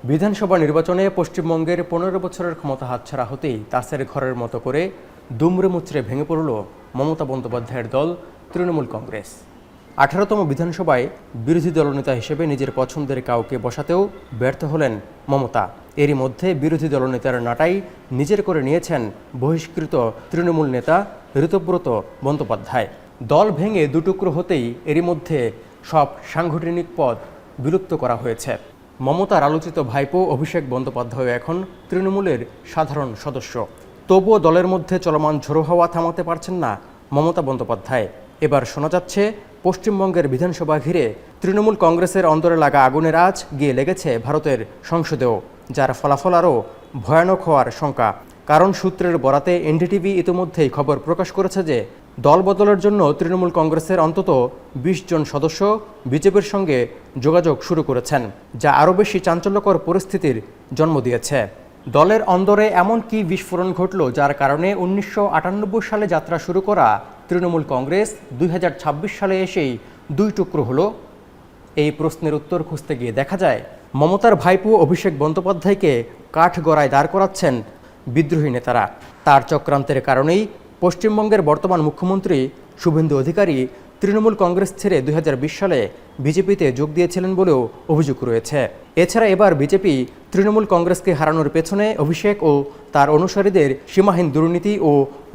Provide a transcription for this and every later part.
বিধানসভা নির্বাচনে পশ্চিমবঙ্গের ১৫ বছরের ক্ষমতা হাতছাড়া হতেই তাসের ঘরের মতো করে দুমড়ে মুচড়ে ভেঙে পড়ল মমতা বন্দ্যোপাধ্যায়ের দল তৃণমূল কংগ্রেস। ১৮তম বিধানসভায় বিরোধী দলনেতা হিসেবে নিজের পছন্দের কাউকে বসাতেও ব্যর্থ হলেন মমতা। এরই মধ্যে বিরোধী দলনেতার নাটাই নিজের করে নিয়েছেন বহিষ্কৃত তৃণমূল নেতা ঋতব্রত বন্দ্যোপাধ্যায়। দল ভেঙে দুটুকরো হতেই এরই মধ্যে সব সাংগঠনিক পদ বিলুপ্ত করা হয়েছে। মমতার আলোচিত ভাইপো অভিষেক বন্দ্যোপাধ্যায় এখন তৃণমূলের সাধারণ সদস্য। তবুও দলের মধ্যে চলমান ঝোড়ো হাওয়া থামাতে পারছেন না মমতা বন্দ্যোপাধ্যায়। এবার শোনা যাচ্ছে পশ্চিমবঙ্গের বিধানসভা ঘিরে তৃণমূল কংগ্রেসের অন্তরে লাগা আগুনের আঁচ গিয়ে লেগেছে ভারতের সংসদেও, যার ফলাফল আরও ভয়ানক হওয়ার শঙ্কা। কারণ সূত্রের বরাতে এনডিটিভি ইতিমধ্যেই খবর প্রকাশ করেছে যে দল বদলের জন্য তৃণমূল কংগ্রেসের অন্তত ২০ জন সদস্য বিজেপির সঙ্গে যোগাযোগ শুরু করেছেন, যা আরও বেশি চাঞ্চল্যকর পরিস্থিতির জন্ম দিয়েছে। দলের অন্দরে এমন কি বিস্ফোরণ ঘটল যার কারণে ১৯৯৮ সালে যাত্রা শুরু করা তৃণমূল কংগ্রেস ২০২৬ সালে এসেই দুই টুকরো হলো? এই প্রশ্নের উত্তর খুঁজতে গিয়ে দেখা যায় মমতার ভাইপো অভিষেক বন্দ্যোপাধ্যায়কে কাঠগড়ায় দাঁড় করাচ্ছেন বিদ্রোহী নেতারা। তার চক্রান্তের কারণেই পশ্চিমবঙ্গের বর্তমান মুখ্যমন্ত্রী শুভেন্দু অধিকারী তৃণমূল কংগ্রেস ছেড়ে ২০২০ সালে বিজেপিতে যোগ দিয়েছিলেন বলেও অভিযোগ রয়েছে। এছাড়া এবার বিজেপি তৃণমূল কংগ্রেসকে হারানোর পেছনে অভিষেক ও তার অনুসারীদের সীমাহীন দুর্নীতি ও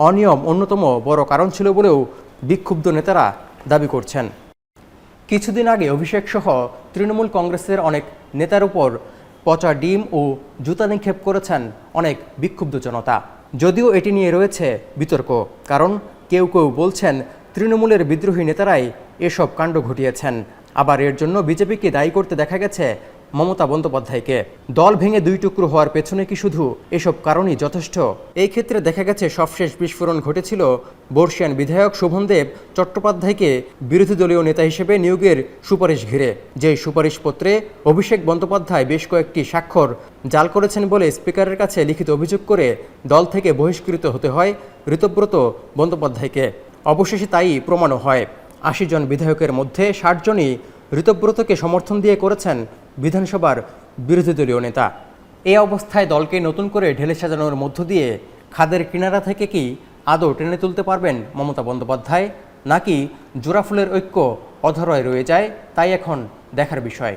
অনিয়ম অন্যতম বড় কারণ ছিল বলেও বিক্ষুব্ধ নেতারা দাবি করছেন। কিছুদিন আগে অভিষেক সহ তৃণমূল কংগ্রেসের অনেক নেতার উপর পচা ডিম ও জুতা নিক্ষেপ করেছেন অনেক বিক্ষুব্ধ জনতা। যদিও এটি নিয়ে রয়েছে বিতর্ক, কারণ কেউ কেউ বলছেন তৃণমূলের বিদ্রোহী নেতারাই এসব কাণ্ড ঘটিয়েছেন। আবার এর জন্য বিজেপিকে দায়ী করতে দেখা গেছে মমতা বন্দ্যোপাধ্যায়কে। দল ভেঙে দুই টুকরো হওয়ার পেছনে কি শুধু এসব কারণই যথেষ্ট? এই ক্ষেত্রে দেখা গেছে সবশেষ বিস্ফোরণ ঘটেছিল বর্ষিয়ান বিধায়ক শোভনদেব চট্টোপাধ্যায়কে বিরোধী দলীয় নেতা হিসেবে নিয়োগের সুপারিশ ঘিরে। যে সুপারিশপত্রে অভিষেক বন্দ্যোপাধ্যায় বেশ কয়েকটি স্বাক্ষর জাল করেছেন বলে স্পিকারের কাছে লিখিত অভিযোগ করে দল থেকে বহিষ্কৃত হতে হয় ঋতব্রত বন্দ্যোপাধ্যায়কে। অবশেষে তাই প্রমাণও হয়। ৮০ জন বিধায়কের মধ্যে ৬০ জনই ঋতব্রতকে সমর্থন দিয়ে করেছেন বিধানসভার বিরোধী দলীয় নেতা। এই অবস্থায় দলকে নতুন করে ঢেলে সাজানোর মধ্য দিয়ে খাদের কিনারা থেকে কি আদৌ টেনে তুলতে পারবেন মমতা বন্দ্যোপাধ্যায়, নাকি জোড়াফুলের ঐক্য অধরায় রয়ে যায়, তাই এখন দেখার বিষয়।